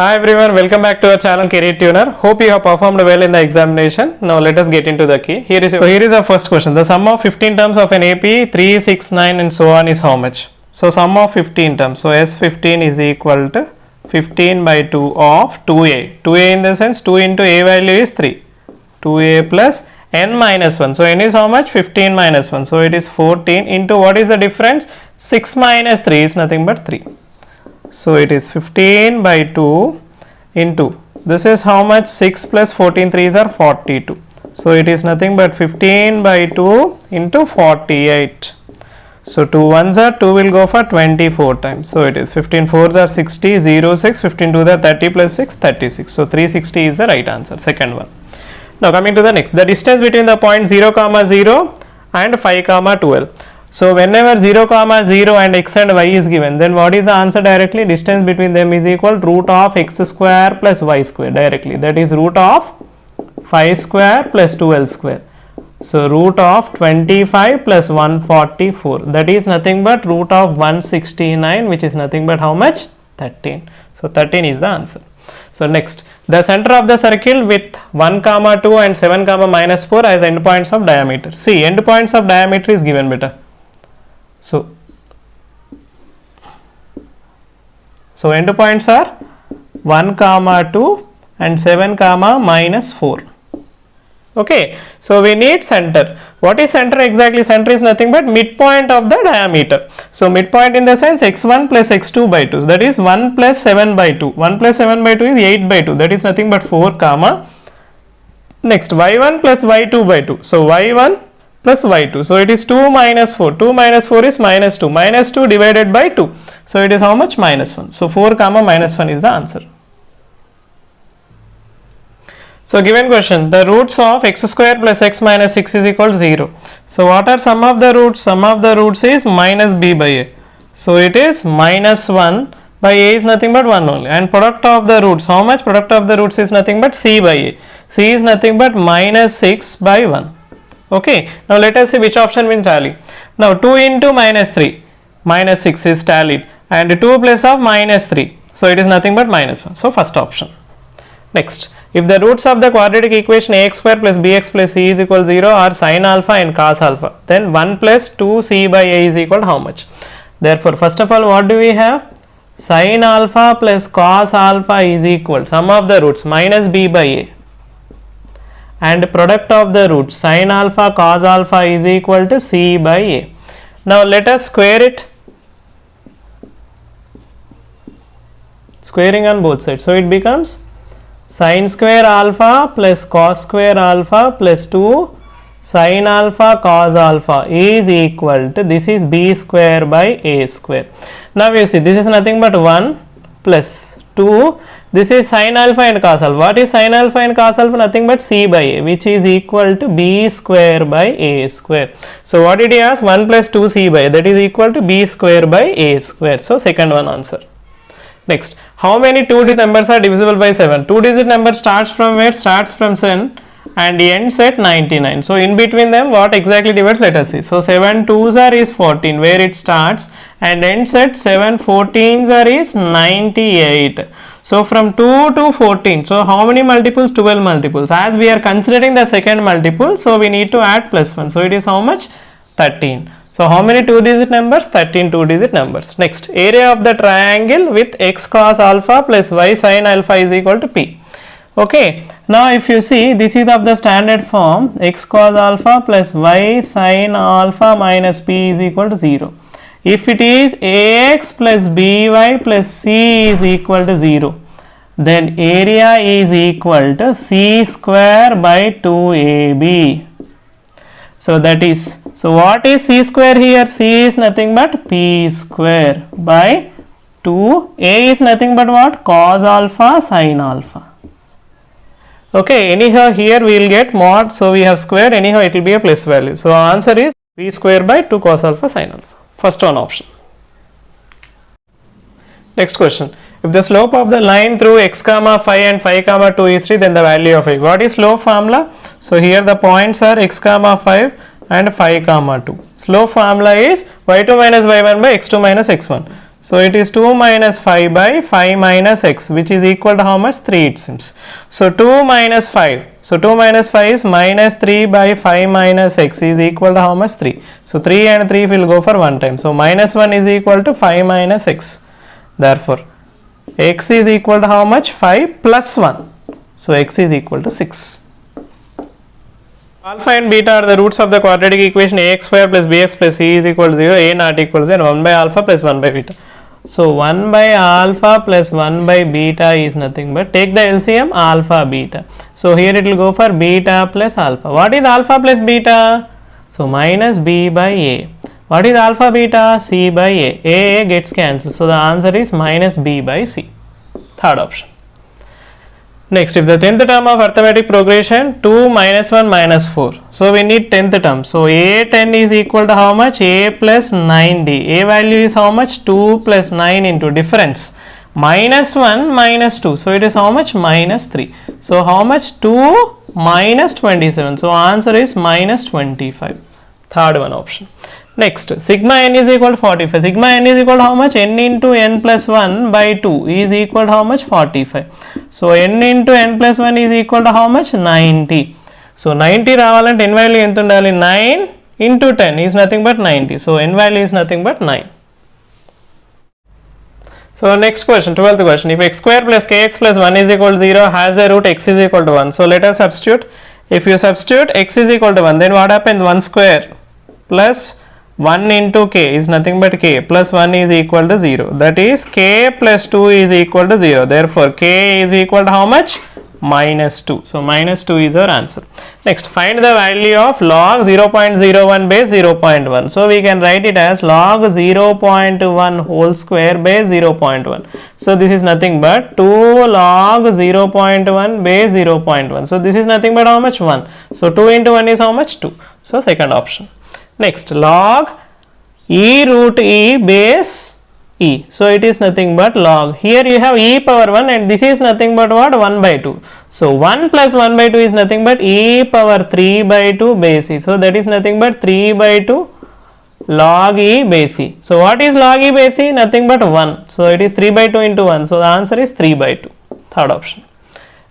Hi everyone, welcome back to our channel Career Tuner. Hope you have performed well in the examination. Now let us get into the key. Here is our first question. The sum of 15 terms of an AP 3, 6, 9 and so on is how much? So sum of 15 terms. So S15 is equal to 15 by 2 of 2a. 2a in the sense 2 into a value is 3. 2a plus n minus 1. So n is how much? 15 minus 1. So it is 14 into what is the difference? 6 minus 3 is nothing but 3. So it is 15 by 2 into, this is how much? 6 plus 14 3s are 42. So it is nothing but 15 by 2 into 48. So 2 1s are 2 will go for 24 times. So it is 15 4s are 60, 0 6, 15 2s are 30 plus 6 36. So 360 is the right answer, second one. Now coming to the next, the distance between the point 0 comma 0 and 5 comma 12. So whenever 0 comma 0 and x and y is given, then what is the answer directly? Distance between them is equal root of x square plus y square directly, that is root of 5 square plus 12 square. So root of 25 plus 144, that is nothing but root of 169, which is nothing but how much? 13. So 13 is the answer. So next, the center of the circle with 1 comma 2 and 7 comma minus 4 as endpoints of diameter. See, endpoints of diameter is given beta. So endpoints are 1 comma 2 and 7 comma minus 4. Okay, so we need center. What is center exactly? Center is nothing but midpoint of the diameter. So midpoint in the sense x1 plus x2 by 2, that is 1 plus 7 by 2. 1 plus 7 by 2 is 8 by 2, that is nothing but 4 comma. Next, y1 plus y2 by 2. So y1 plus y2. So it is 2 minus 4. 2 minus 4 is minus 2. Minus 2 divided by 2. So it is how much? Minus 1. So 4 comma minus 1 is the answer. So given question, the roots of x square plus x minus 6 is equal to 0. So what are sum of the roots? Sum of the roots is minus b by a. So it is minus 1 by a is nothing but 1 only. And product of the roots, how much? Product of the roots is nothing but c by a. C is nothing but minus 6 by 1. Okay, now let us see which option will tally. Now 2 into minus 3, minus 6 is tallied, and 2 plus of minus 3. So it is nothing but minus 1. So first option. Next, if the roots of the quadratic equation ax square plus bx plus c is equal to 0 are sin alpha and cos alpha, then 1 plus 2c by a is equal to how much? Therefore, first of all, what do we have? Sin alpha plus cos alpha is equal, sum of the roots minus b by a, and product of the roots sin alpha cos alpha is equal to c by a. Now let us square it, squaring on both sides. So it becomes sin square alpha plus cos square alpha plus 2 sin alpha cos alpha is equal to, this is b square by a square. Now you see, this is nothing but 1 plus 2, this is sin alpha and cos alpha. What is sin alpha and cos alpha? Nothing but c by a, which is equal to b square by a square. So what did he ask? 1 plus 2 c by a, that is equal to b square by a square. So second one answer. Next, how many 2-digit numbers are divisible by 7? 2-digit number starts from where? Starts from 7 and ends at 99. So in between them, what exactly divides? Let us see. So 7 2s are is 14, where it starts and ends at 7 14s are is 98. So from 2 to 14, so how many multiples? 12 multiples. As we are considering the second multiple, so we need to add plus 1. So it is how much? 13. So how many 2-digit numbers? 13 2-digit numbers. Next, area of the triangle with x cos alpha plus y sin alpha is equal to p. Okay, now if you see, this is of the standard form, x cos alpha plus y sin alpha minus p is equal to 0. If it is ax plus by plus c is equal to 0, then area is equal to c square by 2ab. So that is, so what is c square here? C is nothing but p square by 2, a is nothing but what? Cos alpha sin alpha. Okay, anyhow here we will get mod, so we have square, anyhow it will be a plus value. So answer is p square by 2 cos alpha sin alpha. First one option. Next question. If the slope of the line through x comma 5 and 5 comma 2 is 3, then the value of a. What is slope formula? So here the points are x comma 5 and 5 comma 2. Slope formula is y2 minus y1 by x2 minus x1. So it is 2 minus 5 by 5 minus x, which is equal to how much? 3 it seems. So 2 minus 5. So 2 minus 5 is minus 3 by 5 minus x is equal to how much? 3. So 3 and 3 will go for one time. So minus 1 is equal to 5 minus x. Therefore, x is equal to how much? 5 plus 1. So x is equal to 6. Alpha and beta are the roots of the quadratic equation ax square plus bx plus c is equal to 0, a not equal to 0, and 1 by alpha plus 1 by beta. So 1 by alpha plus 1 by beta is nothing but, take the LCM, alpha beta. So here it will go for beta plus alpha. What is alpha plus beta? So minus b by a. What is alpha beta? C by a. A gets cancelled. So the answer is minus b by c. Third option. Next, if the 10th term of arithmetic progression 2 minus 1 minus 4. So we need 10th term. So a10 is equal to how much? A plus 9d. A value is how much? 2 plus 9 into difference. Minus 1 minus 2. So it is how much? Minus 3. So how much? 2 minus 27. So answer is minus 25. Third one option. Next, sigma n is equal to 45. Sigma n is equal to how much? N into n plus 1 by 2 is equal to how much? 45. So n into n plus 1 is equal to how much? 90. So 90 రావాలంటే n value ఎంత ఉండాలి? 9 into 10 is nothing but 90. So n value is nothing but 9. So next question, 12th question. If x square plus kx plus 1 is equal to 0 has a root x is equal to 1. So let us substitute. If you substitute x is equal to 1, then what happens? 1 square plus 1 into k is nothing but k plus 1 is equal to 0. That is k plus 2 is equal to 0. Therefore, k is equal to how much? Minus 2. So minus 2 is our answer. Next, find the value of log 0.01 base 0.1. So we can write it as log 0.1 whole square base 0.1. So this is nothing but 2 log 0.1 base 0.1. So this is nothing but how much? 1. So 2 into 1 is how much? 2. So second option. Next, log e root e base e. So it is nothing but log. Here you have e power 1 and this is nothing but what? 1 by 2. So 1 plus 1 by 2 is nothing but e power 3 by 2 base e. So that is nothing but 3 by 2 log e base e. So what is log e base e? Nothing but 1. So it is 3 by 2 into 1. So the answer is 3 by 2. Third option.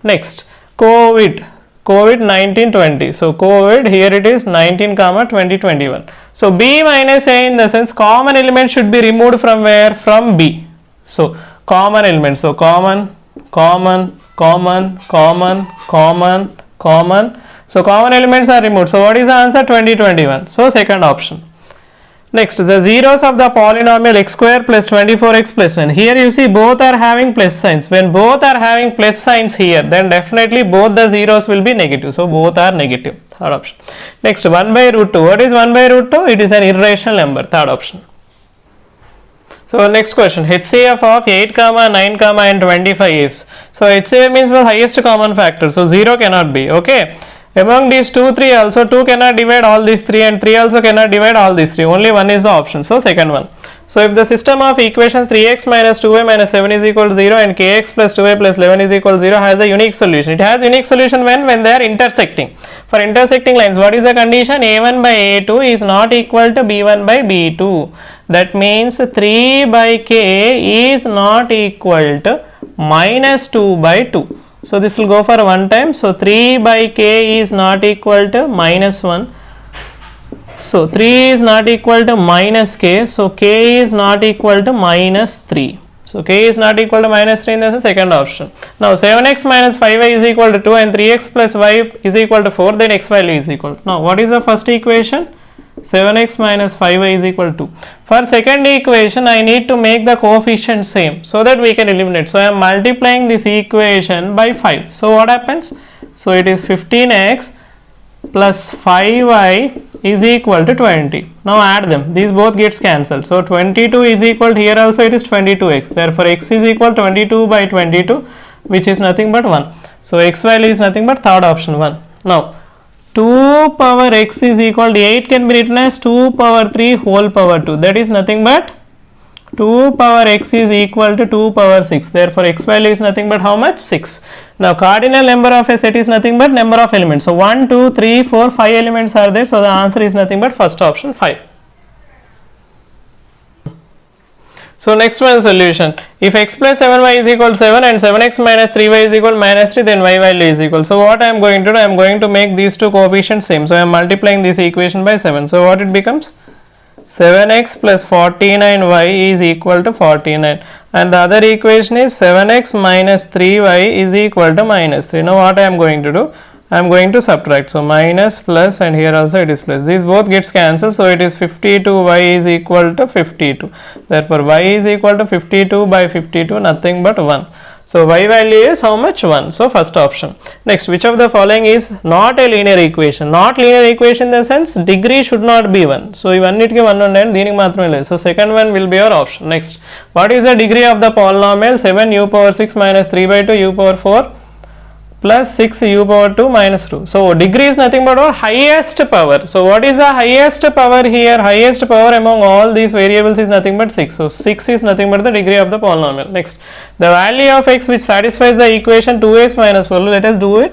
Next, COVID 1920. So COVID, here it is 19 comma 2021. So b minus a, in the sense common element should be removed from where? From b. So common element. So common. So common elements are removed. So what is the answer? 2021. So second option. Next, the zeros of the polynomial x square plus 24x plus 1. Here you see both are having plus signs. When both are having plus signs here, then definitely both the zeros will be negative. So both are negative. Third option. Next, 1 by root 2. What is 1 by root 2? It is an irrational number. Third option. So next question, HCF of 8 comma 9 comma and 25 is. So HCF means the highest common factor. So 0 cannot be. Okay. Among these 2, 3 also 2 cannot divide all these 3 and 3 also cannot divide all these 3. Only 1 is the option. So second one. So if the system of equation 3x minus 2y minus 7 is equal to 0 and kx plus 2y plus 11 is equal to 0 has a unique solution. It has unique solution when they are intersecting. For intersecting lines, what is the condition? A1 by A2 is not equal to B1 by B2. That means 3 by k is not equal to minus 2 by 2. So this will go for one time. So 3 by k is not equal to minus 1. So 3 is not equal to minus k. So k is not equal to minus 3. So k is not equal to minus 3 in the second option. Now 7x minus 5y is equal to 2 and 3x plus y is equal to 4. Then x value is equal. Now what is the first equation? 7x minus 5y is equal to 2. For second equation, I need to make the coefficient same so that we can eliminate. So I am multiplying this equation by 5. So what happens? So it is 15x plus 5y is equal to 20. Now add them. These both gets cancelled. So 22 is equal to, here also it is 22x. Therefore x is equal to 22 by 22, which is nothing but 1. So x value is nothing but third option 1. Now 2 power x is equal to 8 can be written as 2 power 3 whole power 2. That is nothing but 2 power x is equal to 2 power 6. Therefore x value is nothing but how much? 6. Now cardinal number of a set is nothing but number of elements. So 1, 2, 3, 4, 5 elements are there. So the answer is nothing but first option 5. So next one solution. If x plus 7y is equal to 7 and 7x minus 3y is equal to minus 3, then y value is equal. So what I am going to do, I am going to make these two coefficients same. So I am multiplying this equation by 7. So what it becomes? 7x plus 49y is equal to 49, and the other equation is 7x minus 3y is equal to minus 3. Now what I am going to do, I am going to subtract. So minus plus, and here also it is plus. These both gets cancelled. So it is 52y is equal to 52. Therefore y is equal to 52 by 52, nothing but 1. So y value is how much? 1. So first option. Next, which of the following is not a linear equation? Not linear equation in the sense degree should not be 1. So ఇవన్నిటికి 1 ఉండండి, దీనికి మాత్రమే లేదు. So second one will be your option. Next, what is the degree of the polynomial 7 u power 6 minus 3 by 2 u power 4 plus 6 u power 2 minus 2. So degree is nothing but our highest power. So what is the highest power here? Highest power among all these variables is nothing but 6. So 6 is nothing but the degree of the polynomial. Next, the value of x which satisfies the equation 2x minus 4. Let us do it.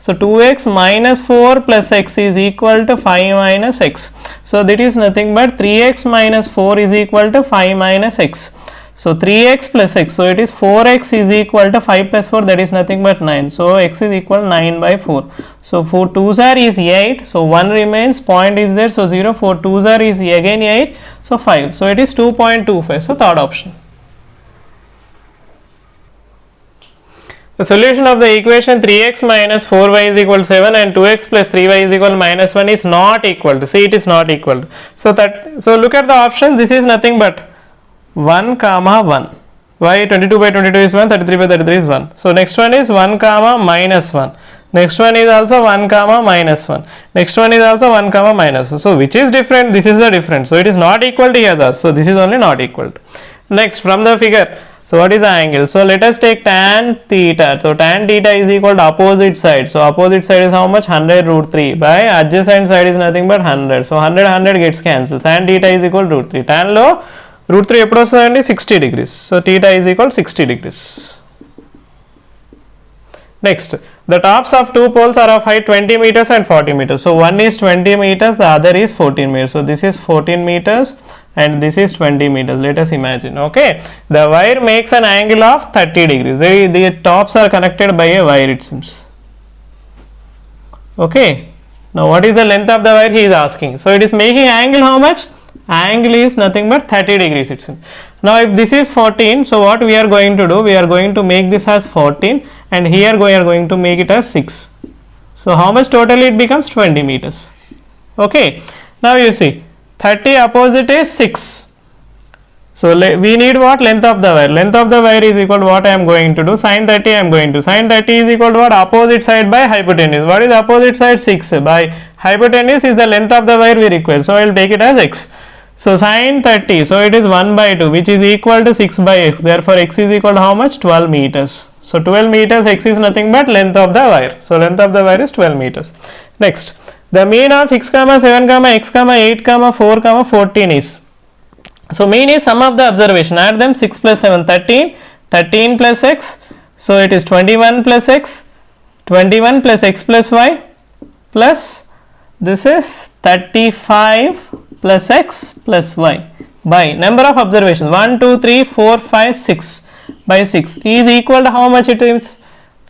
So 2x minus 4 plus x is equal to 5 minus x. So that is nothing but 3x minus 4 is equal to 5 minus x. So 3x plus x, so it is 4x is equal to 5 plus 4, that is nothing but 9. So x is equal to 9 by 4. So 4 2s are is 8, so 1 remains, point is there, so 0, 4 2s are is again 8, so 5. So it is 2.25, so third option. The solution of the equation 3x minus 4y is equal to 7 and 2x plus 3y is equal to minus 1 is not equal to, see it is not equal to. So look at the option, this is nothing but 1 comma 1. Why? 22 by 22 is 1, 33 by 33 is 1. So next one is 1 comma minus 1. Next one is also 1 comma minus 1. Next one is also 1 comma minus 1. So which is different? This is the difference. So it is not equal to here. So this is only not equal to. Next, from the figure. So what is the angle? So let us take tan theta. So tan theta is equal to opposite side. So opposite side is how much? 100 root 3 by adjacent side is nothing but 100. So 100 gets cancelled. Tan theta is equal to root 3. Tan లో root 3 ఎప్పుడు వస్తుందండి? 60 degrees. So theta is equal to 60 degrees. Next, the tops of two poles are of height 20 meters and 40 meters. So one is 20 meters, the other is 14 meters. So this is 14 meters and this is 20 meters. Let us imagine. Okay, the wire makes an angle of 30 degrees. The tops are connected by a wire, it seems. Okay, now what is the length of the wire he is asking? So it is making angle how much? Angle is nothing but 30 degrees, it seems. Now if this is 14, so what we are going to do, we are going to make this as 14 and here we are going to make it as 6. So how much totally it becomes? 20 meters. Okay, now you see 30 opposite is 6. So we need what? Length of the wire. Length of the wire is equal to what I am going to do? Sin 30 I am going to. Sin 30 is equal to what? Opposite side by hypotenuse. What is opposite side? 6 by hypotenuse is the length of the wire we require. So I will take it as x. So sin 30, so it is 1 by 2 which is equal to 6 by x. Therefore x is equal to how much? 12 meters. So 12 meters, x is nothing but length of the wire. So length of the wire is 12 meters. Next, the mean of 6 comma 7 comma x comma 8 comma 4 comma 14 is. So mean is sum of the observation. Add them 6 plus 7, 13, 13 plus x. So it is 21 plus x, 21 plus x plus y plus this is 35 plus x plus y by number of observations 1, 2, 3, 4, 5, 6 by 6 is equal to how much it is?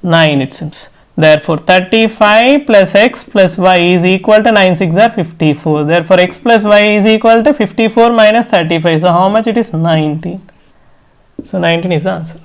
9 it seems. Therefore 35 plus x plus y is equal to 9 6 are 54. Therefore x plus y is equal to 54 minus 35. So how much it is? 19. So 19 is the answer.